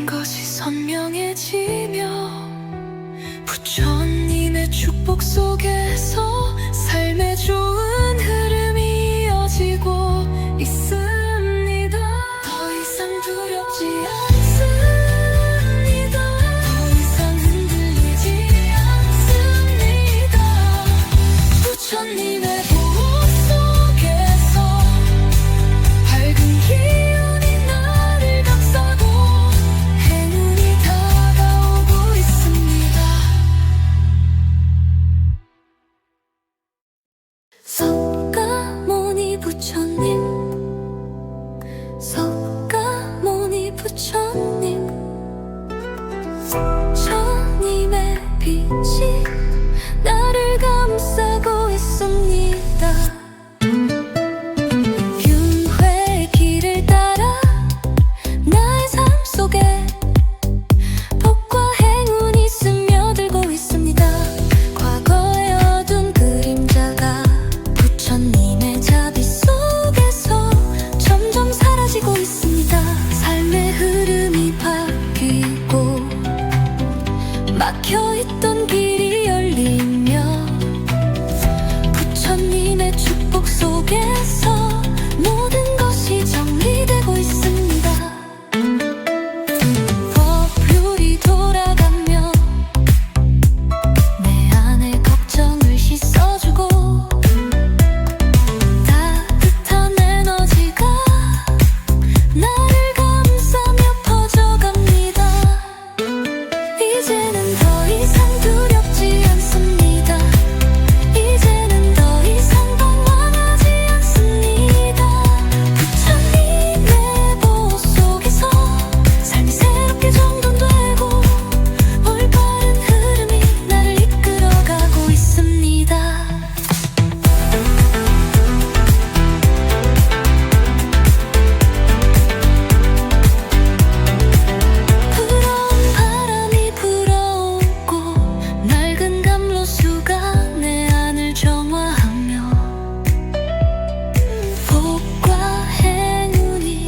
모든 것이 선명해지며 부처님의 축복 속에서 삶의 좋은 흐름이 이어지고 있습니다. 더 이상 두렵지 않습니다. 더 이상 흔들리지 않습니다. 부처님의 보호 속에서 밝은 기운이 나를 감싸고 행운이 다가오고 있습니다. 석가모니 부처님, 석가모니 부처님, 부처님의 빛이 나를 감싸고 있습니다. 윤회의 길을 따라 나의 삶 속에 복과 행운이 스며들고 있습니다. 과거의 어두운 그림자가 부처님의 자비 속에서 점점 사라지고 있습니다. 삶의 흐름이 바뀌고 막혀있던 길이 열리며 부처님의 축복 속에서 모든 것이 정리되고 있습니다. 법률이 돌아가며 내 안의 걱정을 씻어주고 따뜻한 에너지가 나를 감싸며 퍼져갑니다. 이제는 더 이상 두렵지 않습니다. 이제는 더 이상 방황하지 않습니다. 부처님의 보호 속에서 삶이 새롭게 정돈되고 올바른 흐름이 나를 이끌어가고 있습니다. 부러운 바람이 불어오고 낡은 감로수가 내 안을 정화하며 복과 행운이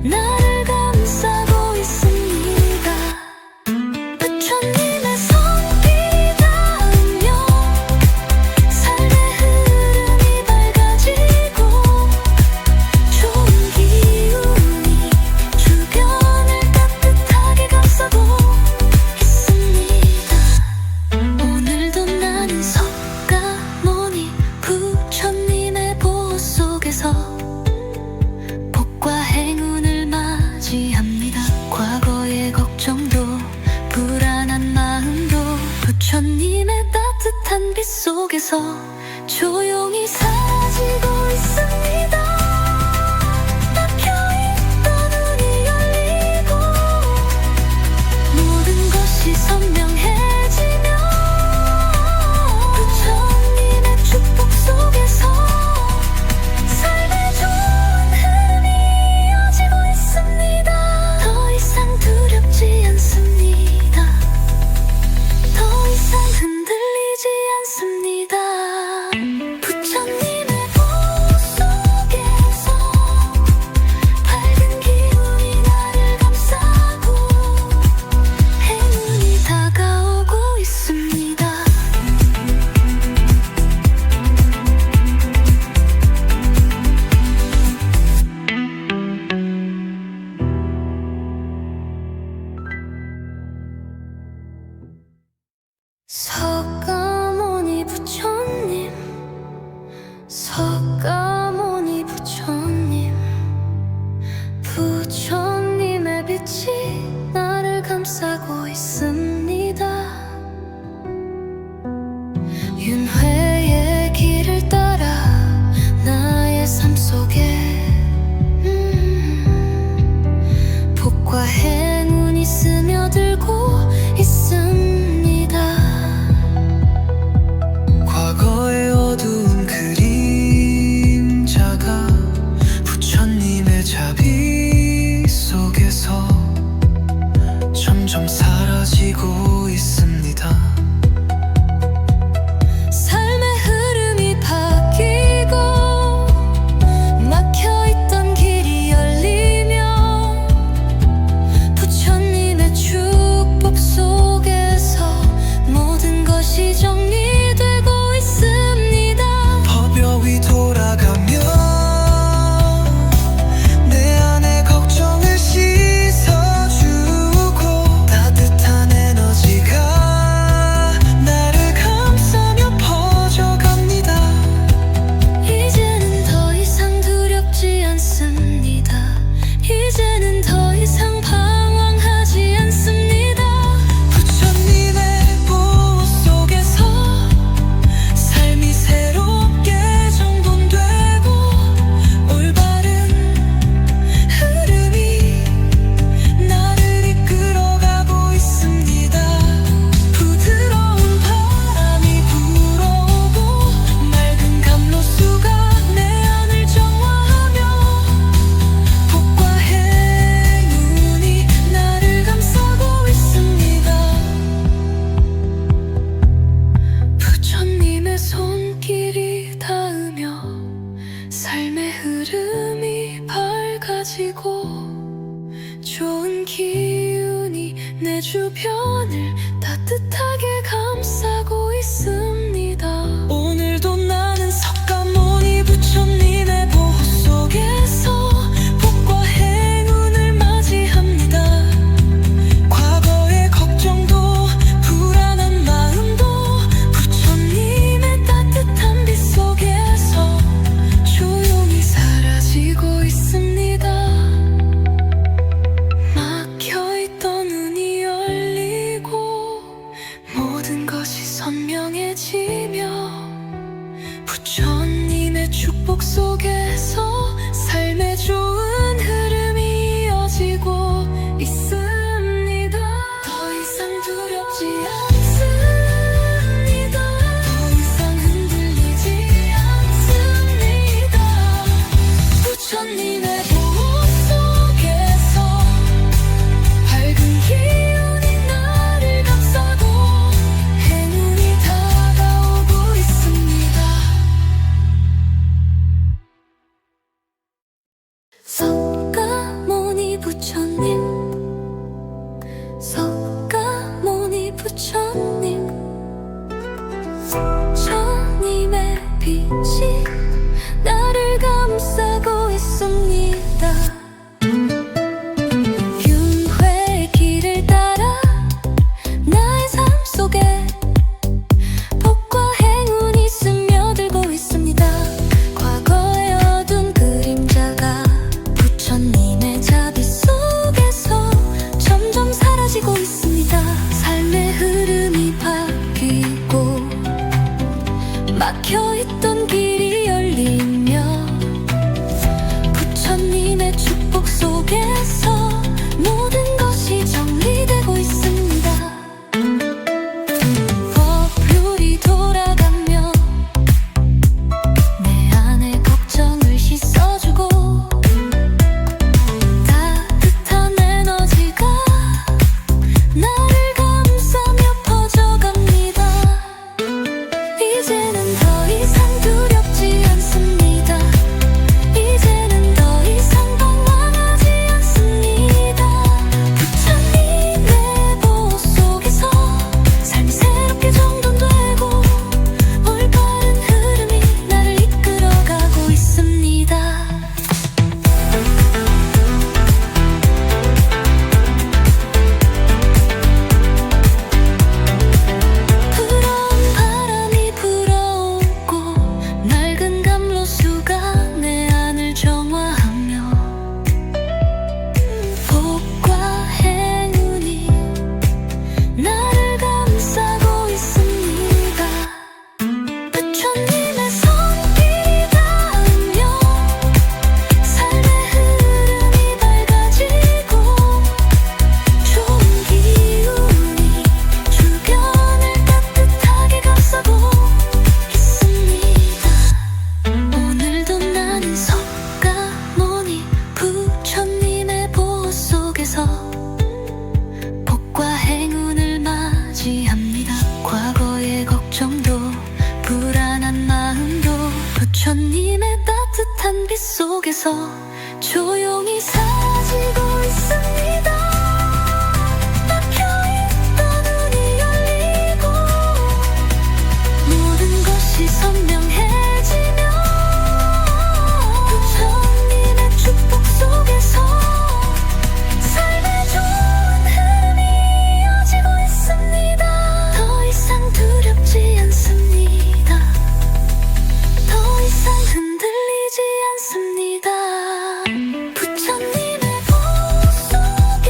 나를 감싸고 있습니다. 부처님의 손길이 닿으며 삶의 흐름이 밝아지고 좋은 기운이 주변을 따뜻하게 감싸고 있습니다. 오늘도 나는 석가모니 부처님의 보호 속에서 복과 행운을 맞이합니다. 과거의 걱정도 불안한 마음도 부처님의 따뜻한 빛 속에서 조용히 사라지고 있습니다. 막혀있던 눈이 열리고 모든 것이 선명해지며 부처님의 축복 속에서 삶의 좋은 흐름이 이어지고 있습니다. 더 이상 두렵지 않습니다. 더 이상 흔들리지 않습니다. 부처님의 보호 속에서 밝은 기운이 나를 감싸고 행운이 다가오고 있습니다. 석가모니 부처님, 석가모니 부처님, 부처님의 빛이 나를 감싸고 있습니다. 윤회의 길을 따라 나의 삶 속에 복과 행운이 스며들고 있습니다. 과거의 어두운 그림자가 부처님의 자비 속에서 점점 사라지고 있습니다. 삶의 흐름이 바뀌고 막혀있던 길이 열리며 주변을 따뜻하게 감싸고 있습니다. 오늘도 나는 석가모니 부처님의 보호 속에서 복과 행운을 맞이합니다. 과거의 걱정도 불안한 마음도 부처님의 따뜻한 빛 속에서 조용히 사라지고 있습니다. 막혀있던 눈이 열리고 모든 것이 선명해지며 부처님의 축복 속에서 삶의 좋은 흐름이 이어지고 있습니다. 더 이상 두렵지 않습니다. 더 이상 흔들리지 않습니다. 부처님의 보호 속에서 밝은 기운이 나를 감싸고 행운이 다가오고 있습니다. 석가모니 부처님, 석가모니 부처님, 부처님의 빛이 나를 감싸고 있습니다. 윤회의 길을 따라 나의 삶 속에 복과 행운이 스며들고 있습니다. 과거의 어두운 그림자가 부처님의 자비 속에서 점점 사라지고 있습니다. 삶의 흐름이 바뀌고 막혀있던 길이 열리며 부처님의 축복 속에서 모든 것이 정리되고 있습니다. 법률이 돌아가며 내 안의 걱정을 씻어주고 따뜻한 에너지가 나를 감싸며 퍼져갑니다. 이제는 더 이상 두렵지 않습니다. 이제는 더 이상 방황하지 않습니다. 부처님의 보호 속에서 삶이 새롭게 정돈되고 올바른 흐름이 나를 이끌어가고 있습니다. 부러운 바람이 불어오고 맑은 감로수가 내 안을 정화하며 복과 행운이 나를 감싸고 있습니다. 부처님의 손길이 닿으며 삶의 흐름이 밝아지고 좋은 기운이 주변을 따뜻하게 감싸고 있습니다. 오늘도 나는 석가모니 부처님의 보호 속에서 복과 행운을 맞이합니다. 과거의 걱정도 불안한 마음도 부처님의 따뜻한 빛 속에서 조용히 사라지고 있습니다. 막혀있던 눈이 열리고 모든 것이 선명해지며 부처님의 축복 속에서 삶의 좋은 흐름이 이어지고 있습니다. 더 이상 두렵지 않습니다. 더 이상 흔들리지 않습니다. 부처님의 보호 속에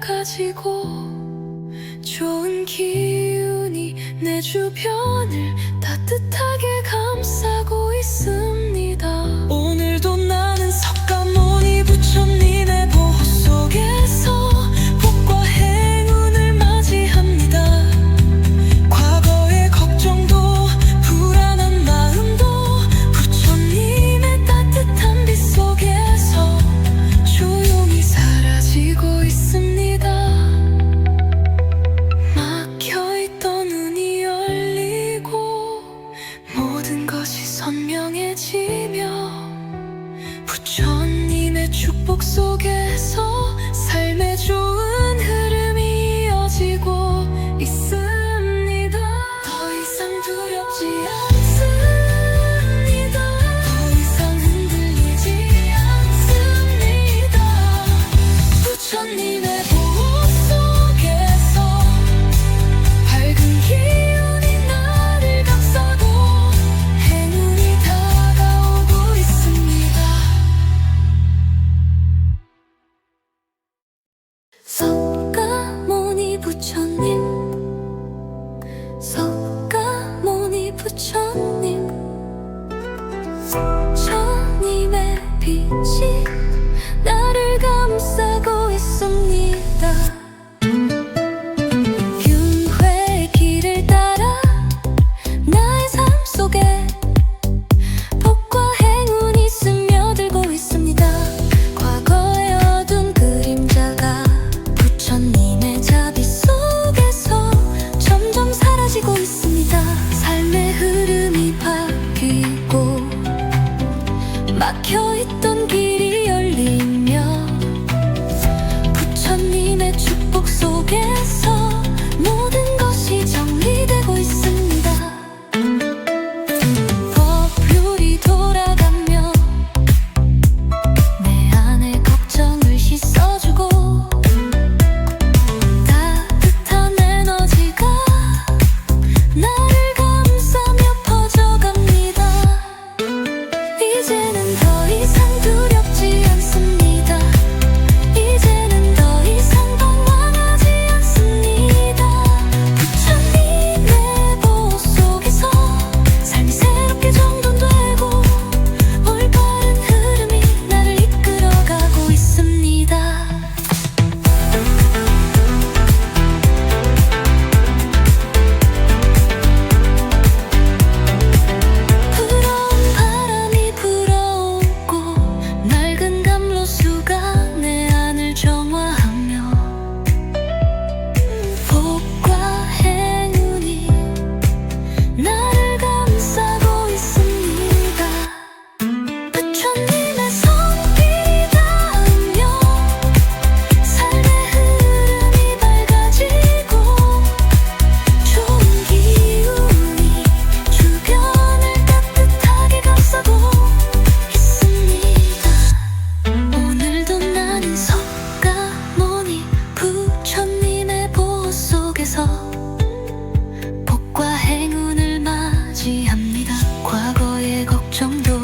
밝아지고 좋은 기운이 내 주변을 따뜻하게 감싸고 있습니다. 오늘도 나는 석가모니 부처님의 보호 속에서 복과 행운을 맞이합니다. 과거의 걱정도 불안한 마음도 부처님의 따뜻한 빛 속에서 조용히 사라지고 있습니다. 막혀있던 눈이 열리고 모든 것이 선명해지며 부처님의 축복 속에서 삶의 좋은 흐름이 이어지고 있습니다. 더 이상 두렵지 않습니다. 더 이상 흔들리지 않습니다. 부처님의 보호 속에서 밝은 기운이 나를 감싸고 행운이 다가오고 있습니다. 석가모니 부처님, 석가모니 부처님, 부처님의 빛이 나를 감싸고 있습니다. 균회의 길을 따라 나의 삶 속에 복과 행운이 스며들고 있습니다. 과거의 어두운 그림자가 부처님의 자비 속에서 점점 사라지고 있습니다. 삶의 흐름이 바뀌고 막혀있던 길이 열리며 부처님의 축복 속에서 모든 것이 정리되고 있습니다. 법률이 돌아가며 내 안의 걱정을 씻어주고 따뜻한 에너지가 나를 감싸며 퍼져갑니다. 이제는 더 이상 두렵지 않습니다. 이제는 더 이상 방황하지 않습니다. 부처님의 보호 속에서 삶이 새롭게 정돈되고 올바른 흐름이 나를 이끌어가고 있습니다. 부러운 바람이 불어오고 낡은 감로수가 내 안을 정화하며 복과 행운이 나를 감싸고 있습니다. 부처님의 손길이 닿으며 삶의 흐름이 밝아지고 좋은 기운이 주변을 따뜻하게 감싸고 있습니다. 오늘도 나는 석가모니 부처님의 보호 속에서 복과 행운을 맞이합니다. 과거의 걱정도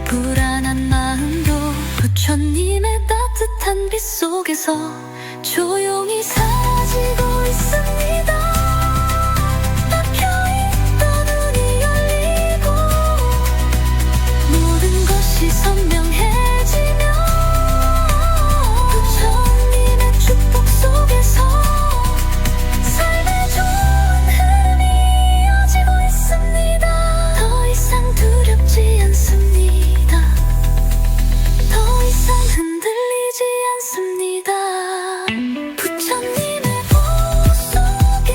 불안한 마음도 부처님의 따뜻한 빛 속에서 조용히 사라지고 있습니다. 막혀있던 눈이 열리고 모든 것이 선명해지며 부처님의 축복 속에서 삶의 좋은 흐름이 이어지고 있습니다. 더 이상 두렵지 않습니다. 더 이상 흔들리지 않습니다. 부처님의 보호 속에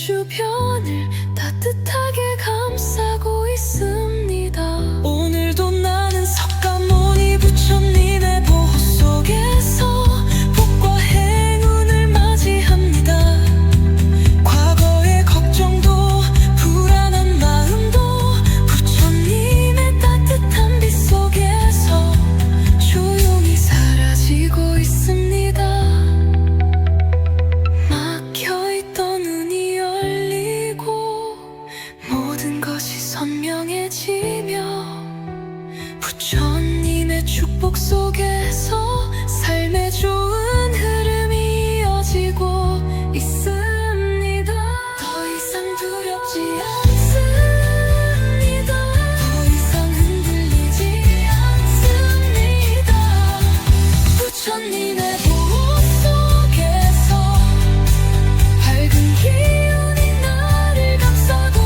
주변을 따뜻하게 감싸고 있습니다. 오늘도 나는 석가모니 부처님의 보호 속에서 복과 행운을 맞이합니다. 과거의 걱정도 불안한 마음도 부처님의 따뜻한 빛 속에서 조용히 사라지고 있습니다. 막혀있던 눈이 열리고 모든 것이 선명해지며 부처님의 축복 속에서 삶의 좋은 흐름이 이어지고 있습니다. 더 이상 두렵지 않습니다. 더 이상 흔들리지 않습니다. 부처님의 보호 속에서 밝은 기운이 나를 감싸고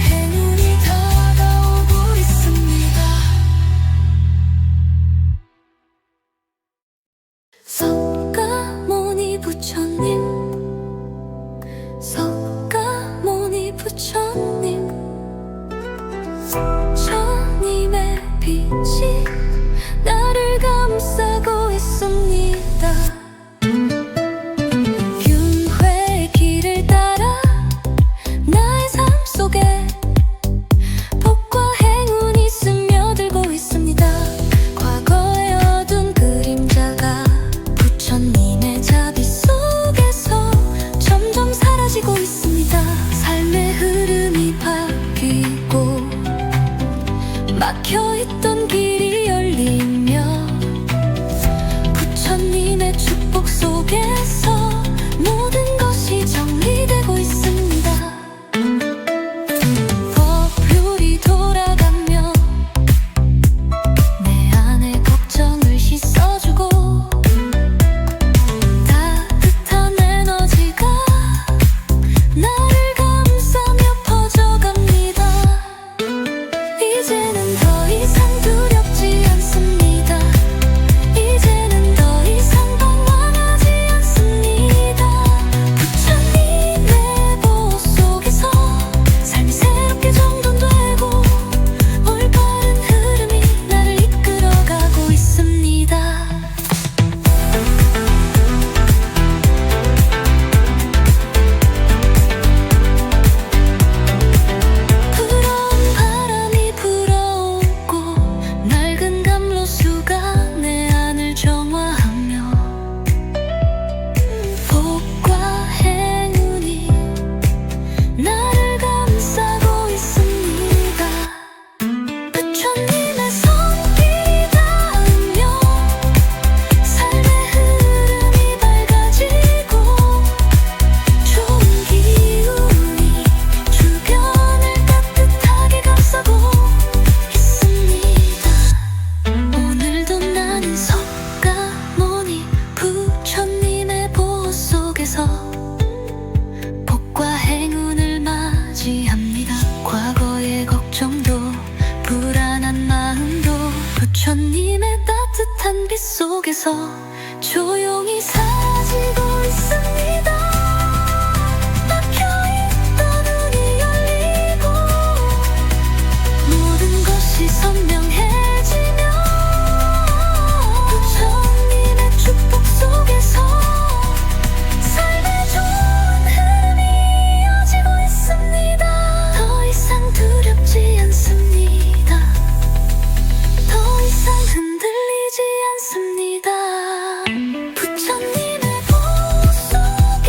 행운이 다가오고 있습니다. 석가모니 부처님, 석가모니 부처님, 부처님의 빛이 나를 감싸고 있습니다. 균회의 길을 따라 나의 삶 속에 복과 행운이 스며들고 있습니다. 과거의 어두운 그림자가 부처님의 자비 속에서 점점 사라지고 있습니다. 삶의 흐름이 바뀌고 막혀있던 길이 열리며 부처님의 축복 속에서 모든 것이 정리되고 있습니다. 법률이 돌아가며 내 안의 걱정을 씻어주고 따뜻한 에너지가 나를 감싸며 퍼져갑니다. 이제는 더 이상 두렵지 않습니다. 이제는 더 이상 방황하지 않습니다. 부처님의 보호 속에서 삶이 새롭게 정돈되고 올바른 흐름이 나를 이끌어가고 있습니다. 부러운 바람이 불어오고 낡은 감로수가 내 안을 정화하며 복과 행운이 나를 감싸고 있습니다. 부처님의 손길이 닿으며 삶의 흐름이 밝아지고 좋은 기운이 주변을 따뜻하게 감싸고 있습니다. 오늘도 나는 석가모니 부처님의 보호 속에서 복과 행운을 맞이합니다. 과거의 걱정도 불안한 마음도 부처님의 따뜻한 빛 속에서 조용히 사라지고 있습니다. 막혀있던 눈이 열리고 모든 것이 선명해지며 부처님의 축복 속에서 삶의 좋은 흐름이 이어지고 있습니다. 더 이상 두렵지 않습니다. 더 이상 흔들리지 않습니다. 부처님의 보호 속에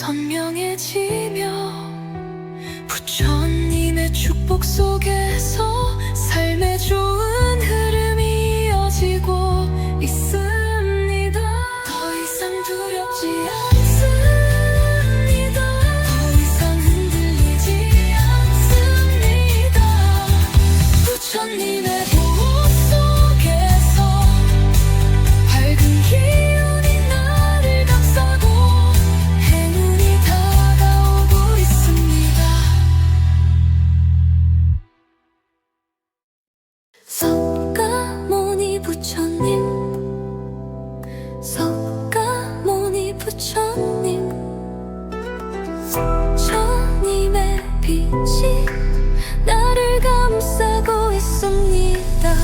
선명해지며 부처님의 축복 속에서 삶의 좋은 흐름이 이어지고 있습니다. 더 이상 두렵지 않습니다. 더 이상 흔들리지 않습니다. 부처님의 보호 속에서 밝은 기운이 나를 감싸고 행운이 다가오고 있습니다. 석가모니 부처님, 석가모니 부처님, 부처님의 빛이 나를 감싸고 있습니다.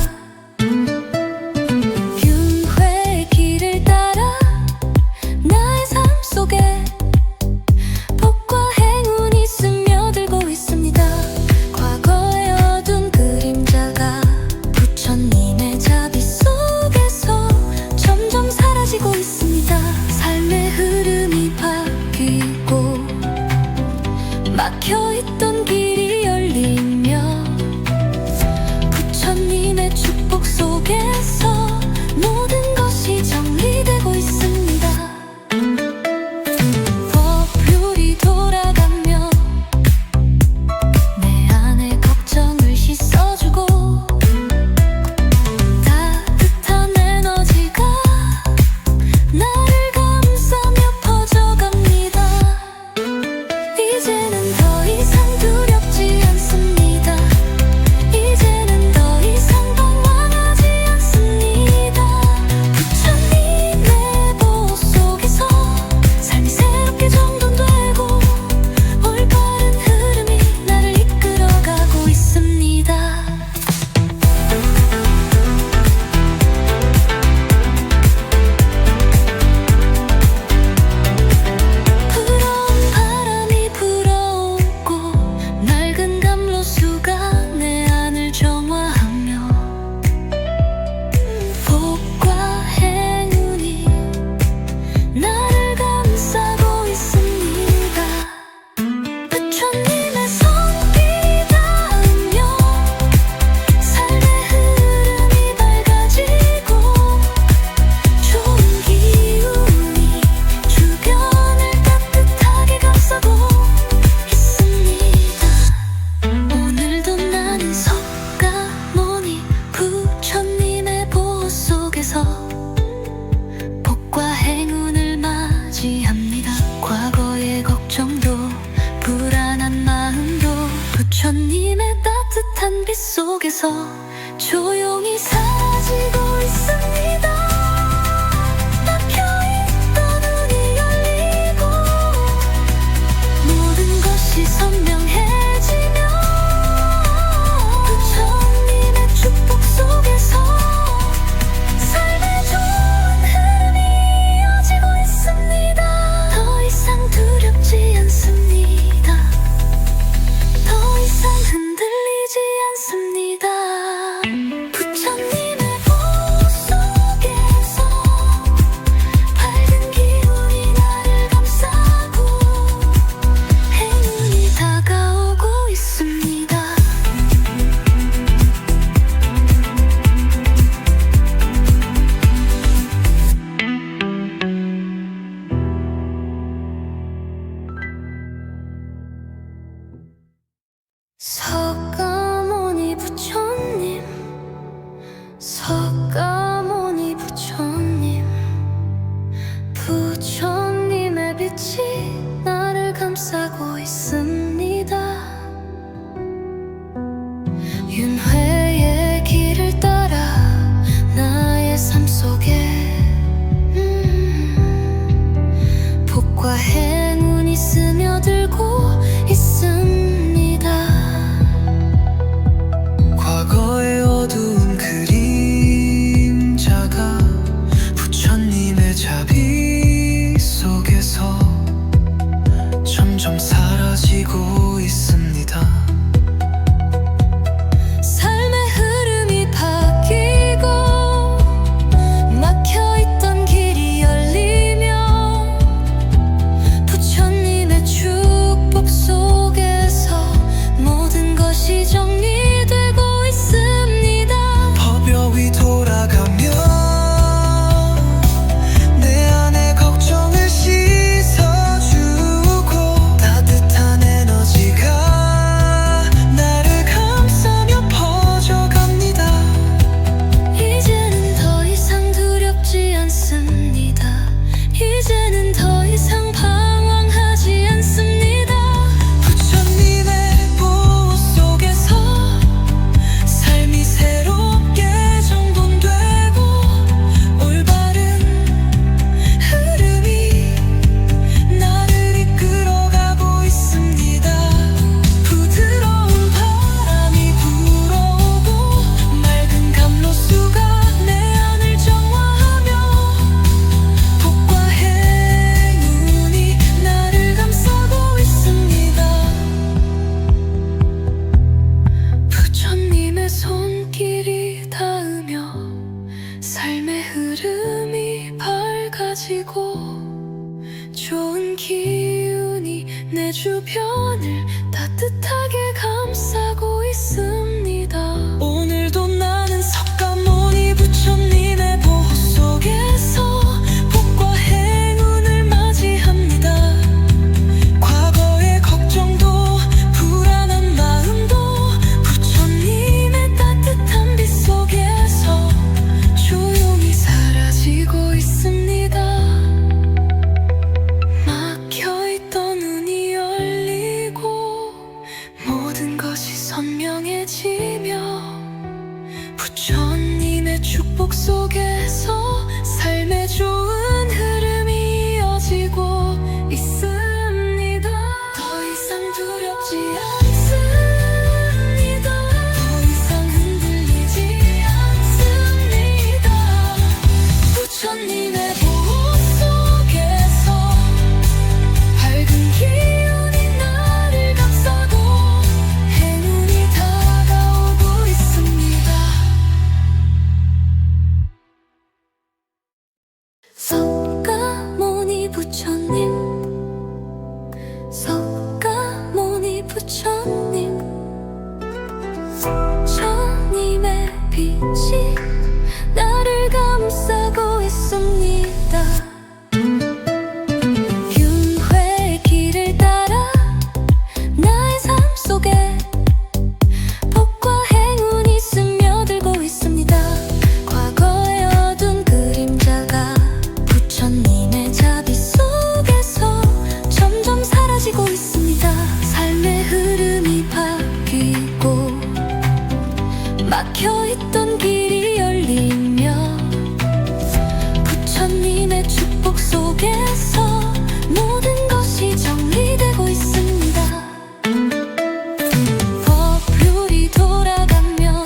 윤회의 길을 따라 나의 삶 속에 복과 행운이 스며들고 있습니다. 과거의 어두운 그림자가 부처님의 자비 속에서 점점 사라지고 있습니다. 삶의 흐름이 바뀌고 막혀있던 길이 열리며 부처님의 축복 속에서 모든 것이 정리되고 있습니다. 법률이 돌아가며 내 안의 걱정을 씻어주고 따뜻한 에너지가 나를 감싸며 퍼져갑니다. 이제는 더 이상 두렵지 않습니다. 이제는 더 이상 방황하지 않습니다. 부처님의 보호 속에서 삶이 새롭게 정돈되고 올바른 흐름이 나를 이끌어가고 있습니다. 부러운 바람이 불어오고 맑은 감로수가 내 안을 정화하며 복과 행운이 나를 감싸고 있습니다. 부처님의 손길이 닿으며 삶의 흐름이 밝아지고 좋은 기운이 주변을 따뜻하게 감싸고 있습니다. 오늘도 나는 석가모니 부처님의 보호 속에서 복과 행운을 맞이합니다. 과거의 걱정도 불안한 마음도 부처님의 따뜻한 빛 속에서 조용히 사라지고 있습니다. 막혀있던 눈이 열리고 모든 것이 선명해지며 부처님의 축복 속에서 삶의 좋은 흐름이 이어지고 있습니다. 더 이상 두렵지 않습니다. 더 이상 흔들리지 않습니다. 부처님의 보호 속에서 밝은 기운이 나를 감싸고 행운이 다가오고 있습니다. 석가모니 부처님, 석가모니 부처님, 부처님의 빛이 나를 감싸고 있습니다. 윤회의 길을 따라 나의 삶 속에 복과 행운이 스며들고 있습니다. 과거의 어두운 그림자가 부처님의 자비 속에서 점점 사라지고 있습니다. 삶의 흐름이 바뀌고 막혀있던 길이 열리며 부처님 내 주변을 따뜻하게 감싸고 있습니다. 오늘도 나는 석가모니 부처님의 보호 속에서 복과 행운을 맞이합니다. 과거의 걱정도 불안한 마음도 부처님의 따뜻한 빛 속에서 조용히 사라지고 있습니다. 막혀있던 눈이 열리고 모든 것이 선명해지며 부처님의 축복 속에서 삶의 좋은 흐름이 이어지고 있습니다. 더 이상 두렵지 않습니다. 더 이상 흔들리지 않습니다. 부처님의 보호 속에서 밝은 기운이 나를 감싸고 행운이 다가오고 있습니다. 석가모니 부처님, 석가모니 부처님, 부처님의 빛이 나를 감싸고 있습니다. 윤회의 길을 따라 나의 삶 속에 복과 행운이 스며들고 있습니다. 과거의 어두운 그림자가 부처님의 자비 속에서 점점 사라지고 있습니다. 삶의 흐름이 바뀌고 막혀있던 길이 열리며 부처님의 축복 속에서 모든 것이 정리되고 있습니다. 법률이 돌아가며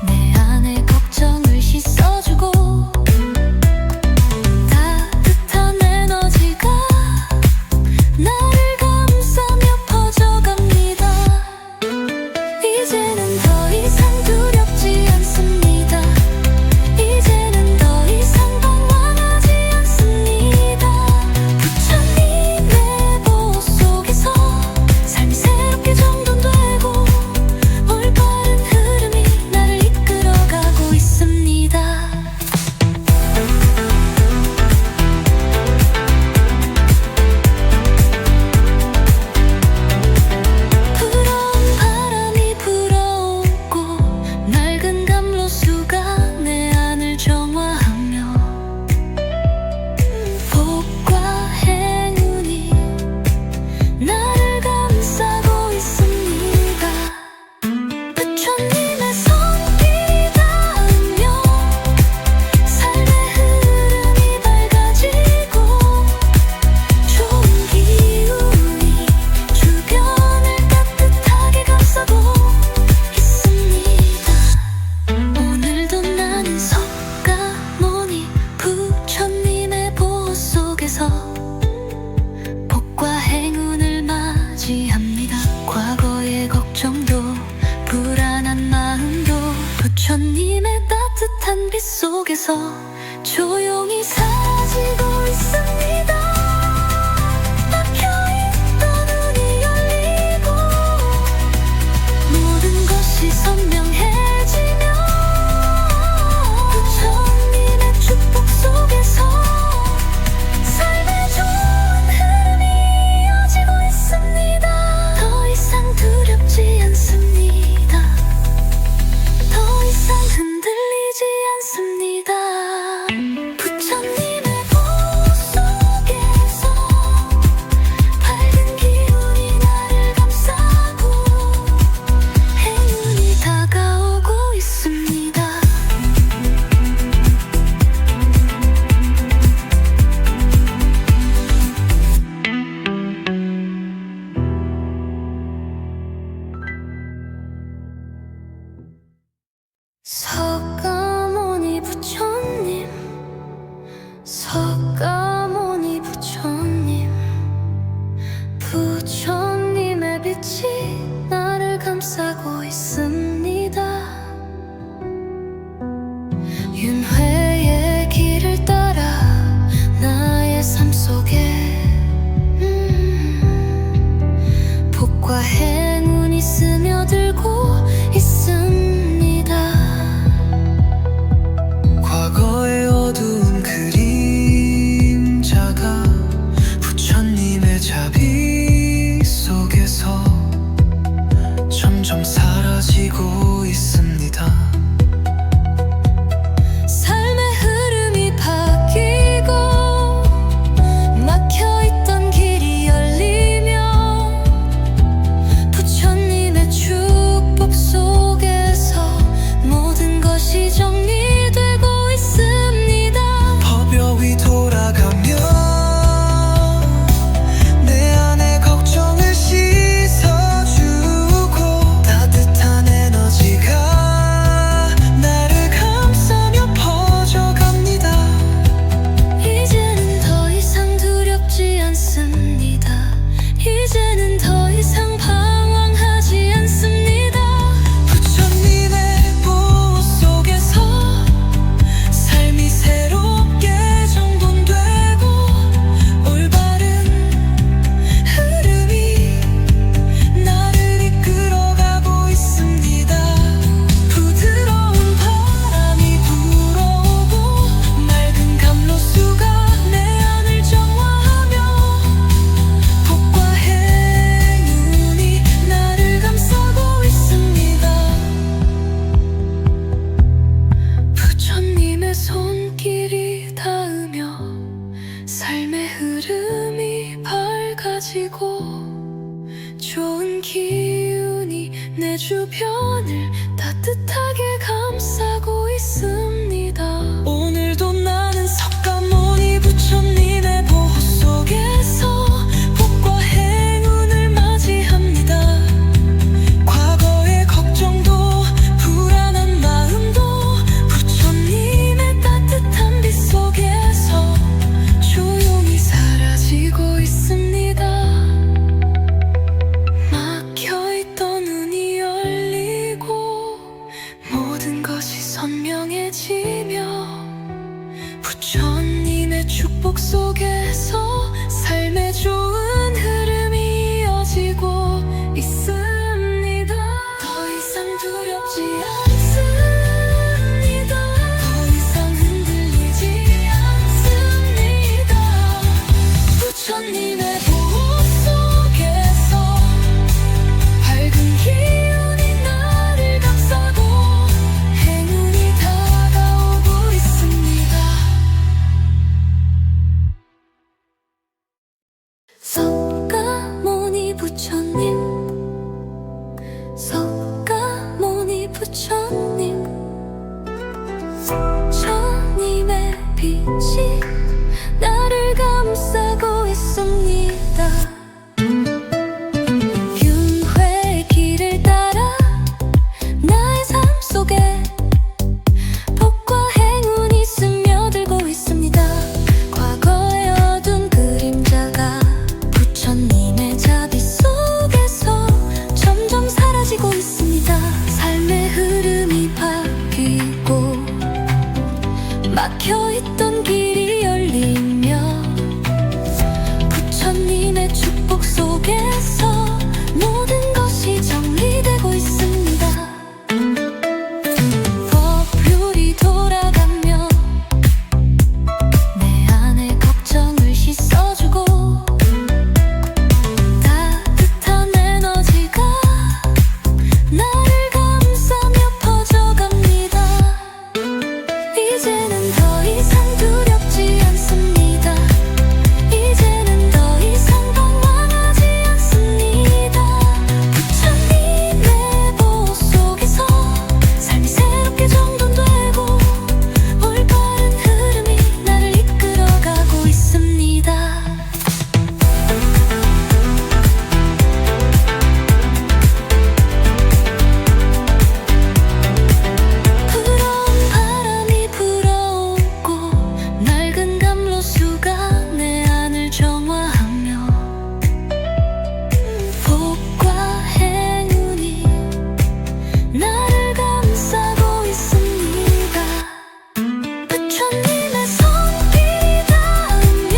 내 안의 걱정을 씻어주고 따뜻한 에너지가 나를 감싸며 퍼져갑니다. 이제는 더 이상 두렵지 않습니다. 이제는 더 이상 방황하지 않습니다. 부처님의 보호 속에서 삶이 새롭게 정돈되고 올바른 흐름이 나를 이끌어가고 있습니다. 부러운 바람이 불어오고 낡은 감로수가 내 안을 정화하며 복과 행운이 나를 감싸고 있습니다. 부처님의 손길이 닿으며 삶의 흐름이 밝아지고 좋은 기운이 주변을 따뜻하게 감싸고 있습니다. 오늘도 나는 석가모니 부처님의 보호 속에서 복과 행운을 맞이합니다. 과거의 걱정도 불안한 마음도 부처님의 따뜻한 빛 속에서 조용히 사라지고 있습니다. 막혀있던 눈이 열리고 모든 것이 선명해지며 부처님의 축복 속에서 삶의 좋은 흐름이 이어지고 있습니다. 더 이상 두렵지 않습니다. 더 이상 흔들리지 않습니다. 흐름이 밝아지고 좋은 기운이 내 주변을 따뜻하게 감싸고 있습니다. 오늘도 나는 석가모니 부처님의 보호 속에서 복과 행운을 맞이합니다. 과거의 걱정도 불안한 마음도 부처님의 따뜻한 빛 속에서 조용히 사라지고 있습니다. 막혀있던 눈이 열리고 모든 것이 선명해지며 부처님의 축복 속에서 삶의 좋은 흐름이 이어지고 있습니다. 더 이상 두렵지 않습니다. 더 이상 흔들리지 않습니다. 부처님의 보호 속에서 밝은 기운이 나를 감싸고 행운이 다가오고 있습니다. 석가모니 부처님, 석가모니 부처님, 부처님의 빛이 나를 감싸고 있습니다. 균회의 길을 따라 나의 삶 속에 복과 행운이 스며들고 있습니다. 과거의 어두운 그림자가 부처님의 자비 속에서 점점 사라지고 있습니다. 삶의 흐름이 바뀌고 막혀있던 길이 열리며 부처님의 축복 속에서 모든 것이 정리되고 있습니다. 법률이 돌아가며 내 안의 걱정을 씻어주고 따뜻한 에너지가 나를 감싸며 퍼져갑니다. 이제는 더 이상 두렵지 않습니다. 이제는 더 이상 방황하지 않습니다. 부처님의 보호 속에서 삶이 새롭게 정돈되고 올바른 흐름이 나를 이끌어가고 있습니다. 부러운 바람이 불어오고 낡은 감로수가 내 안을 정화하며 복과 행운이 나를 감싸고 있습니다. 부처님의 손길이 닿으며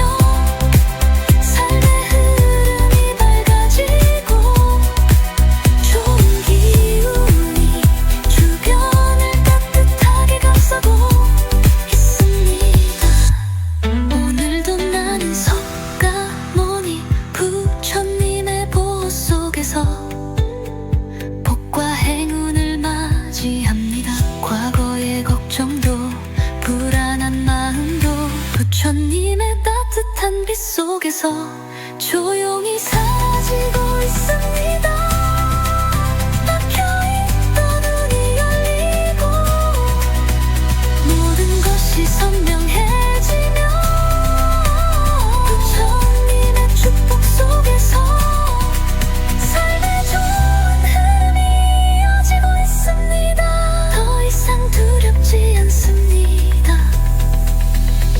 삶의 흐름이 밝아지고 좋은 기운이 주변을 따뜻하게 감싸고 있습니다. 오늘도 나는 석가모니 부처님의 보호 속에서 복과 행운을 맞이합니다. 과거의 걱정도 불안한 마음도 부처님의 따뜻한 빛 속에서 조용히 사라지고 있습니다. 막혀있던 눈이 열리고 모든 것이 선명해지며 부처님의 축복 속에서 삶의 좋은 흐름이 이어지고 있습니다. 더 이상 두렵지 않습니다.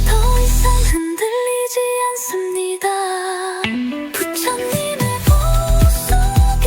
더 이상 흔들리지 않습니다. 부처님의 보호 속에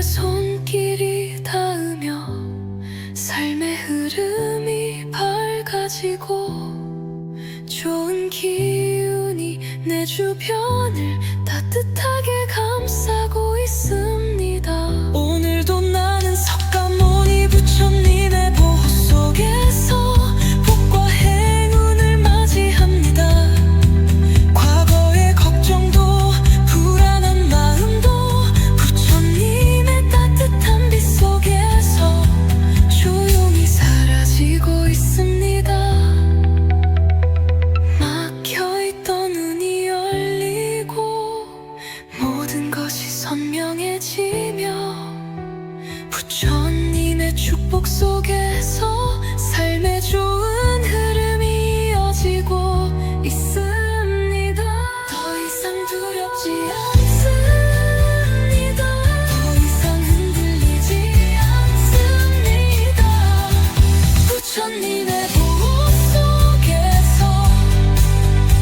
손길이 닿으며 삶의 흐름이 밝아지고 좋은 기운이 내 주변을 따뜻하게 감싸고 있습니다. 오늘도 나는 석가모니 부처님의 보호 속에서 복과 행운을 맞이합니다. 과거의 걱정도 불안한 마음도 부처님의 따뜻한 빛 속에서 조용히 사라지고 있습니다. 막혀있던 눈이 열리고 모든 것이 선명해지며 부처님의 축복 속에서 삶의 좋은 흐름이 이어지고 있습니다. 더 이상 두렵지 않습니다. 더 이상 흔들리지 않습니다. 부처님의 보호 속에서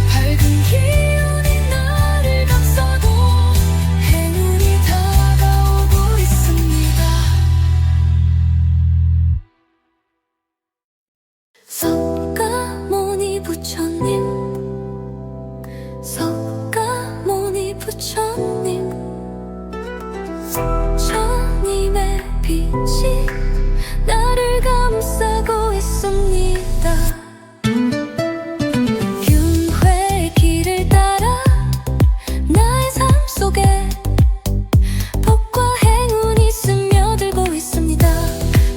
밝은 기운이 나를 감싸고 행운이 다가오고 있습니다. 석가모니 부처님, 석가모니 부처님, 부처님의 빛이 나를 감싸고 있습니다. 균회의 길을 따라 나의 삶 속에 복과 행운이 스며들고 있습니다.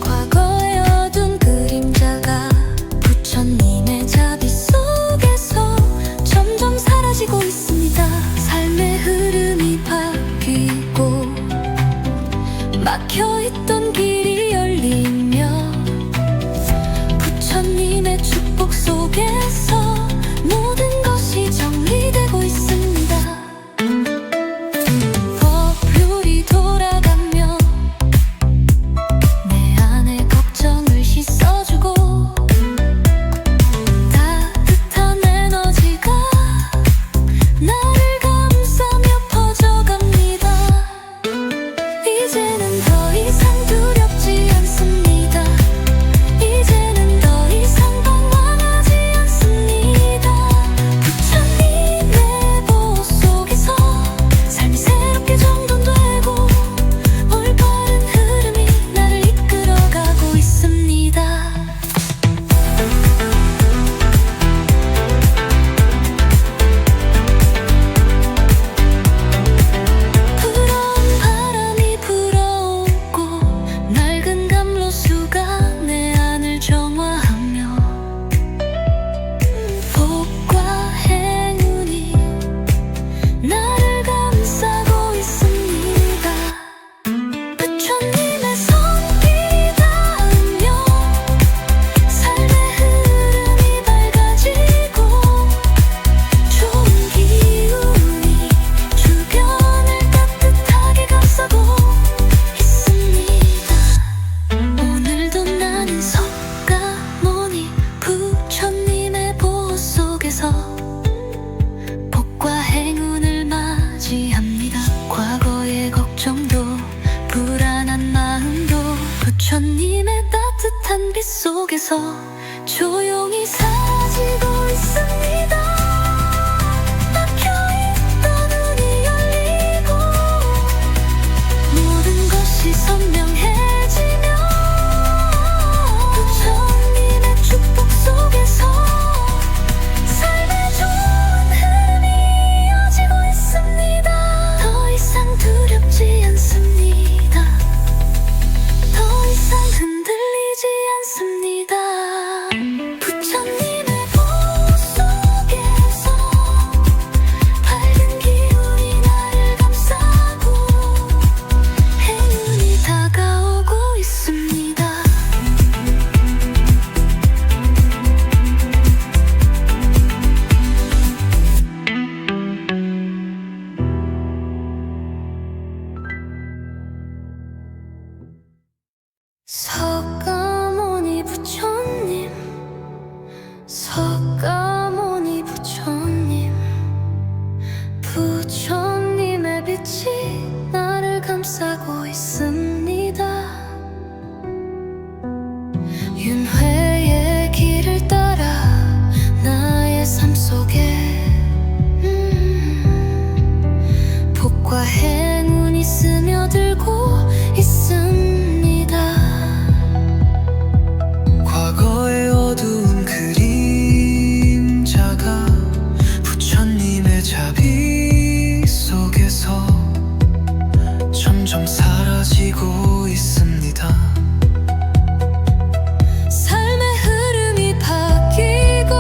과거의 어두운 그림자가 부처님의 자비 속에서 점점 사라지고 있습니다. 삶의 흐름이 바뀌고 막혀있던 길이 열리며 부처님의 축복 속에서 모든 것이 정리되고 있습니다. 법률이 돌아가며 내 안의 걱정을 씻어주고 따뜻한 에너지가 나를 감싸며 퍼져갑니다. 이제는 더 이상 두렵지 않습니다. 이제는 더 이상 방황하지 않습니다. 부처님의 보호 속에서 삶이 새롭게 정돈되고 올바른 흐름이 나를 이끌어가고 있습니다. 부러운 바람이 불어오고 낡은 감로수가 내 안을 정화하며 복과 행운이 나를 감싸고 있습니다. 부처님의 손길이 닿으며 삶의 흐름이 밝아지고 좋은 기운이 주변을 따뜻하게 감싸고 있습니다. 오늘도 나는 석가모니 부처님의 보호 속에서 복과 행운을 맞이합니다. 과거의 걱정도 불안한 마음도 부처님의 따뜻한 빛 속에서 조용히 사라지고 있습니다. 막혀있던 눈이 열리고 모든 것이 선명해지며 부처님의 축복 속에서 삶의 좋은 흐름이 이어지고 있습니다. 더 이상 두렵지 않습니다. 더 이상 흔들리지 않습니다. 부처님의 보호 밝아지고 있습니다. 삶의 흐름이 바뀌고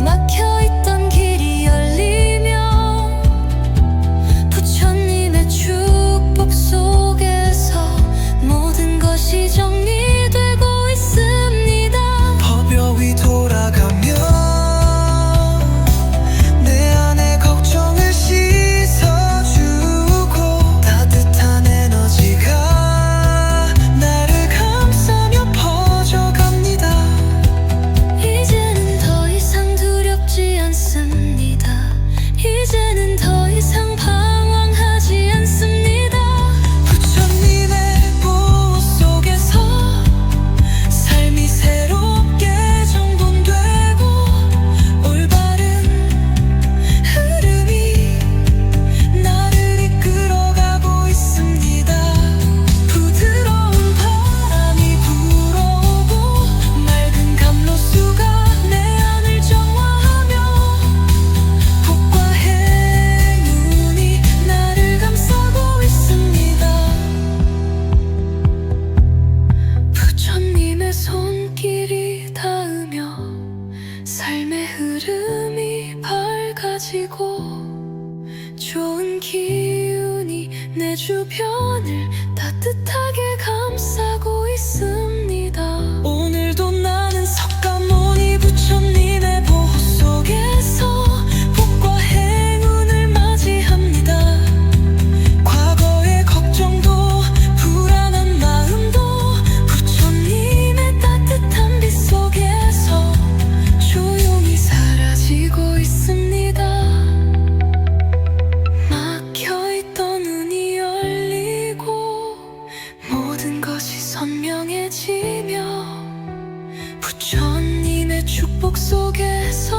막혀있던 길이 열리며 부처님의 축복 속에서 모든 것이 정리되고 있습니다. 법여위 돌아가며 내 안의 걱정을 씻어주고 따뜻한 에너지가 나를 감싸며 퍼져갑니다. 이제는 더 이상 두렵지 않습니다. 이제는 더 이상 방황하지 않습니다. 부처님의 보호 속에서 삶이 새롭게 정돈되고 올바른 흐름이 나를 이끌어가고 있습니다. 부드러운 바람이 불어오고 맑은 감로수가 내 안을 정화하며 복과 행운이 나를 감싸고 있습니다. 부처님의 손길이 닿으며 삶의 흐름이 밝아지고 좋은 기운이 내 주변을 따뜻하게 감싸고 있습니다. 오늘도 나는 석가모니 부처님의 보호 속에서 복과 행운을 맞이합니다. 과거의 걱정도 불안한 마음도 부처님의 따뜻한 빛 속에서 조용히 사라지고 있습니다. 막혀있던 눈이 열리고 모든 것이 선명해지며 부처님의 축복 속에서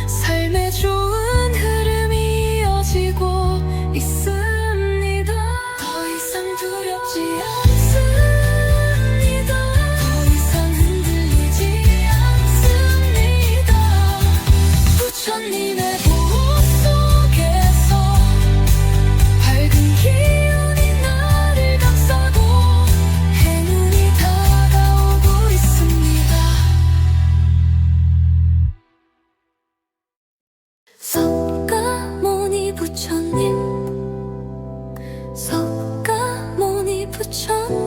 삶의 좋은 흐름이 이어지고 있습니다. 더 이상 두렵지 않습니다. 더 이상 흔들리지 않습니다. 부처님의 보호 속에서 밝은 기운이 나를 감싸고 행운이 다가오고 있습니다. 석가모니 부처님, 석가모니 부처님.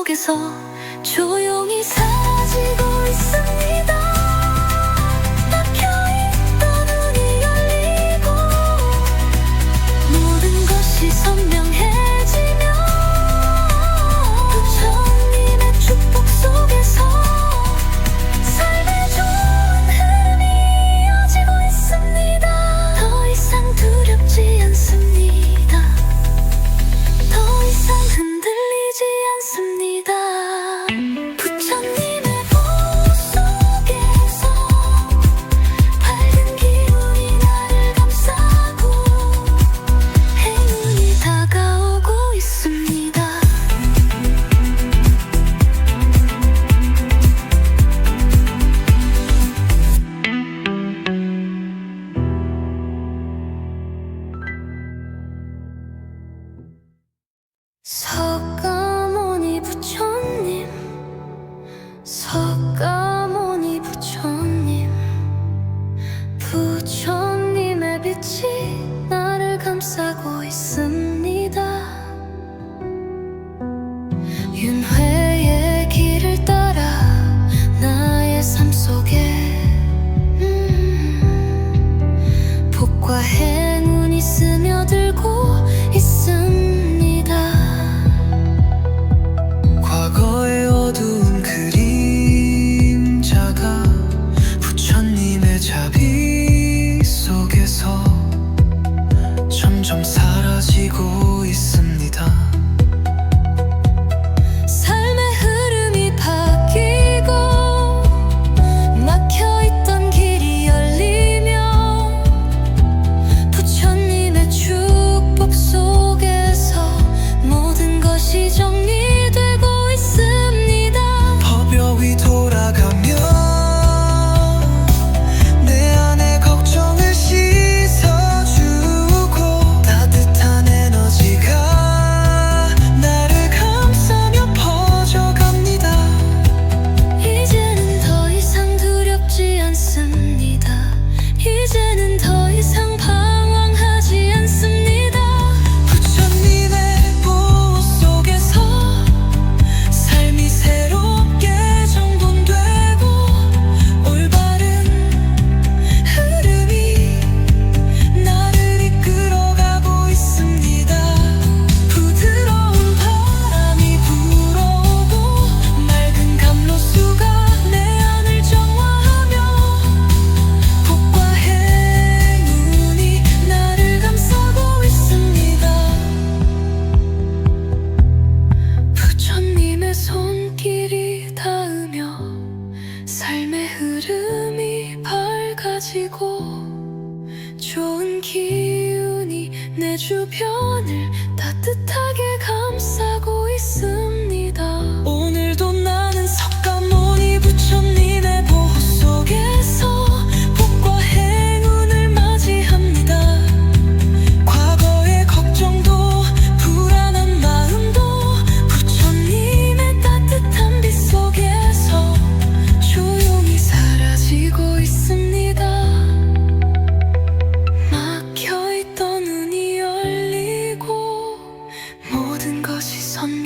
속에서 조용히 사라지고 있습니다. 막혀있던 눈이 열리고 모든 것이 선명해지며 부처님의 축복 속에서 삶의 좋은 흐름이 이어지고 있습니다. 더 이상 두렵지 않습니다. 더 이상 흔들리지 않습니다. 부처님의 보호 속에서 밝은 기운이 나를 감싸고 행운이 다가오고 있습니다. 석가모니 부처님, 석가모니 부처님, 부처님의 빛이 나를 감싸고 있습니다. 윤회의 길을 따라 나의 삶 속에 복과 행운이 스며들고 있습니다. 과거의 어두운 그림자가 부처님의 자비 속에서 점점 사라지고 있습니다. 삶의 흐름이 바뀌고 막혀있던 길이 열리며 부처님의 축복 속에서 모든 것이 정리되고 있습니다. 법여위 돌아가며 내 안의 걱정을 씻어주고 따뜻한 에너지가 나를 감싸며 퍼져갑니다. 이제는 더 이상 두렵지 않습니다. 이제는 더 이상 방황하지 않습니다. 부처님의 보호 속에서 삶이 새롭게 정돈되고 올바른 흐름이 나를 이끌어가고 있습니다. 부드러운 바람이 불어오고 맑은 감로수가 내 안을 정화하며 복과 행운이 나를 감싸고 있습니다. 부처님의 손길이 닿으며 삶의 흐름이 밝아지고 좋은 기운이 내 주변을 따뜻하게 감싸고 있습니다. 오늘도 나는 석가모니 부처님의 보호 속에서 복과 행운을 맞이합니다. 과거의 걱정도 불안한 마음도 부처님의 따뜻한 빛 속에서 조용히 사라지고 있습니다. 막혀있던 눈이 열리고 모든 것이 선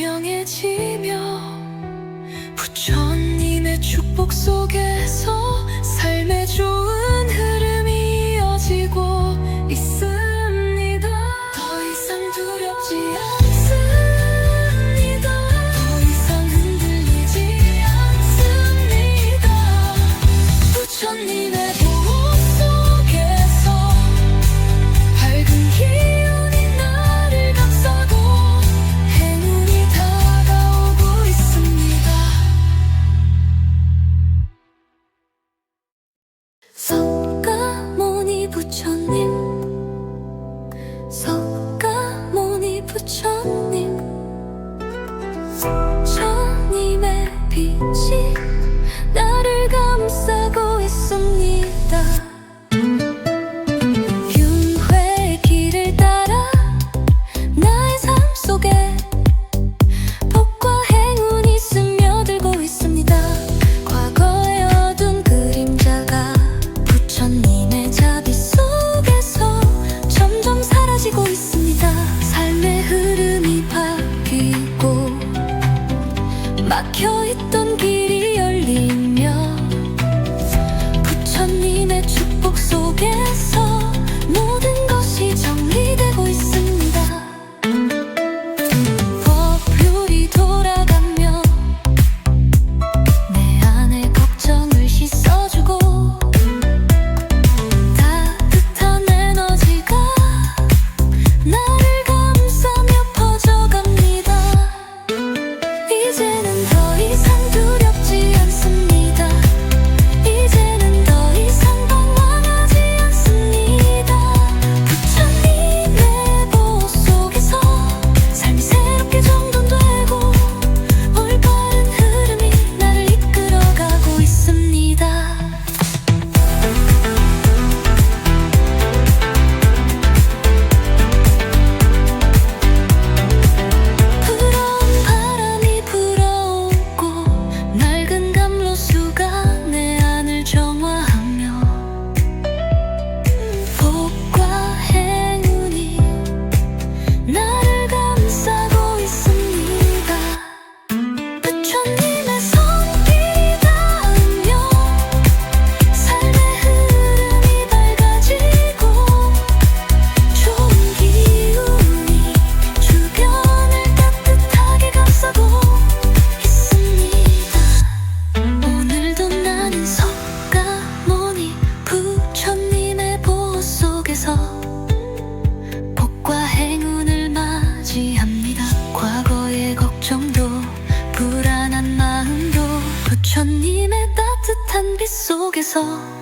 속에서